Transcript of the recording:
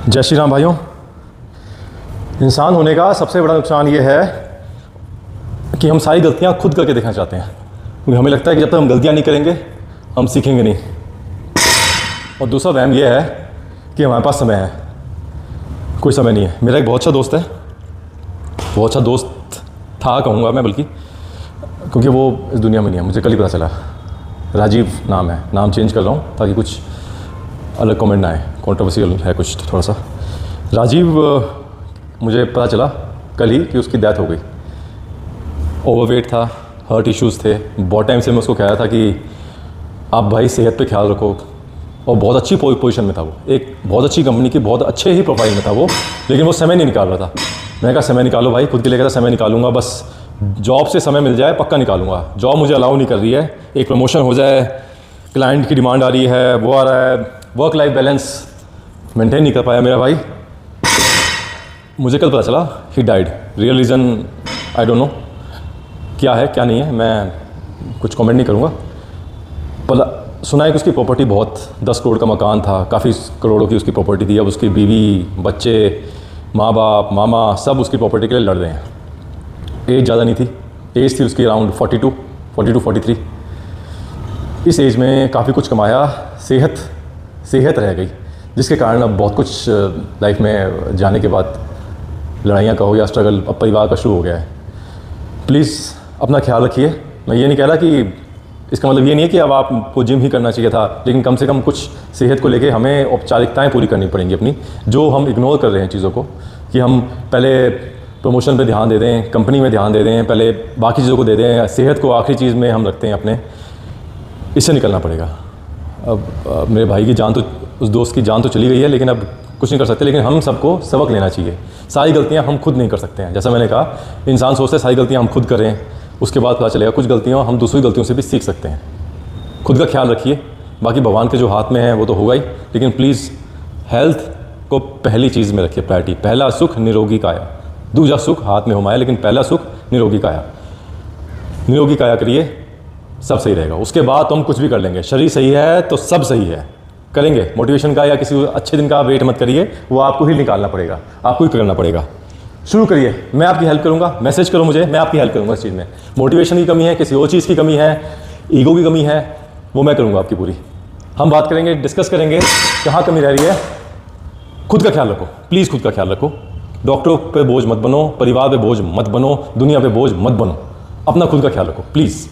जय श्री राम भाइयों। इंसान होने का सबसे बड़ा नुकसान ये है कि हम सारी गलतियां खुद करके देखना चाहते हैं, क्योंकि हमें लगता है कि जब तक हम गलतियां नहीं करेंगे हम सीखेंगे नहीं। और दूसरा वहम यह है कि हमारे पास समय है। कोई समय नहीं है। मेरा एक बहुत अच्छा दोस्त है, बहुत अच्छा दोस्त था कहूँगा मैं, बल्कि क्योंकि वो इस दुनिया में नहीं है, मुझे कल ही पता चला। राजीव नाम है, नाम चेंज कर रहा हूँ ताकि कुछ अलग कमेंट ना आए, कंट्रोवर्शियल है कुछ थोड़ा सा। राजीव मुझे पता चला कल ही कि उसकी डेथ हो गई। ओवरवेट था, हार्ट इश्यूज़ थे। बहुत टाइम से मैं उसको कह रहा था कि आप भाई सेहत पे ख्याल रखो। और बहुत अच्छी पोजीशन में था वो, एक बहुत अच्छी कंपनी की बहुत अच्छे ही प्रोफाइल में था वो, लेकिन वो समय नहीं निकाल रहा था। मैंने कहा समय निकालो भाई, खुद के लिए कहता समय निकालूंगा, बस जॉब से समय मिल जाए पक्का निकालूंगा। जॉब मुझे अलाउ नहीं कर रही है, एक प्रमोशन हो जाए, क्लाइंट की डिमांड आ रही है, वो आ रहा है, वर्क लाइफ बैलेंस मेंटेन नहीं कर पाया मेरा भाई। मुझे कल पता चला he died. Real reason I don't know क्या है क्या नहीं है, मैं कुछ कमेंट नहीं करूँगा। पर सुना है कि उसकी प्रॉपर्टी बहुत 10 करोड़ का मकान था, काफ़ी करोड़ों की उसकी प्रॉपर्टी थी। अब उसकी बीवी, बच्चे, माँ बाप, मामा सब उसकी प्रॉपर्टी के लिए लड़ रहे हैं। एज ज़्यादा नहीं थी, एज थी उसकी अराउंड 42, 43। इस एज में काफ़ी कुछ कमाया, सेहत रह गई, जिसके कारण अब बहुत कुछ लाइफ में जाने के बाद लड़ाइयाँ कहो या स्ट्रगल अब परिवार का शुरू हो गया है। प्लीज़ अपना ख्याल रखिए। मैं ये नहीं कह रहा कि इसका मतलब ये नहीं है कि अब आपको जिम ही करना चाहिए था, लेकिन कम से कम कुछ सेहत को लेके हमें औपचारिकताएं पूरी करनी पड़ेंगी अपनी, जो हम इग्नोर कर रहे हैं चीज़ों को। कि हम पहले प्रमोशन पे ध्यान दे दें, कंपनी में ध्यान दे दें, पहले बाकी चीज़ों को दे दें, सेहत को आखिरी चीज़ में हम रखते हैं अपने। इससे निकलना पड़ेगा। अब मेरे भाई की जान तो, उस दोस्त की जान तो चली गई है, लेकिन अब कुछ नहीं कर सकते। लेकिन हम सबको सबक लेना चाहिए। सारी गलतियां हम खुद नहीं कर सकते हैं। जैसा मैंने कहा, इंसान सोचता है सारी गलतियां हम खुद करें, उसके बाद पता चलेगा कुछ गलतियां हम दूसरी गलतियों से भी सीख सकते हैं। खुद का ख्याल रखिए। बाकी भगवान के जो हाथ में है वो तो होगा ही, लेकिन प्लीज़ हेल्थ को पहली चीज़ में रखिए, प्रायोरिटी। पहला सुख निरोगी काया, दूसरा सुख हाथ में हो माया, लेकिन पहला सुख निरोगी काया। निरोगी काया करिए, सब सही रहेगा। उसके बाद तो हम कुछ भी कर लेंगे। शरीर सही है तो सब सही है, करेंगे। मोटिवेशन का या किसी अच्छे दिन का वेट मत करिए, वो आपको ही निकालना पड़ेगा, आपको ही करना पड़ेगा। शुरू करिए, मैं आपकी हेल्प करूंगा। मैसेज करो मुझे, मैं आपकी हेल्प करूंगा इस चीज़ में। मोटिवेशन की कमी है, किसी और चीज़ की कमी है, ईगो की कमी है, वो मैं करूंगा आपकी पूरी। हम बात करेंगे, डिस्कस करेंगे कहाँ कमी रह रही है। खुद का ख्याल रखो, प्लीज़ खुद का ख्याल रखो। डॉक्टरों पे बोझ मत बनो, परिवार पे बोझ मत बनो, दुनिया पे बोझ मत बनो। अपना खुद का ख्याल रखो प्लीज़।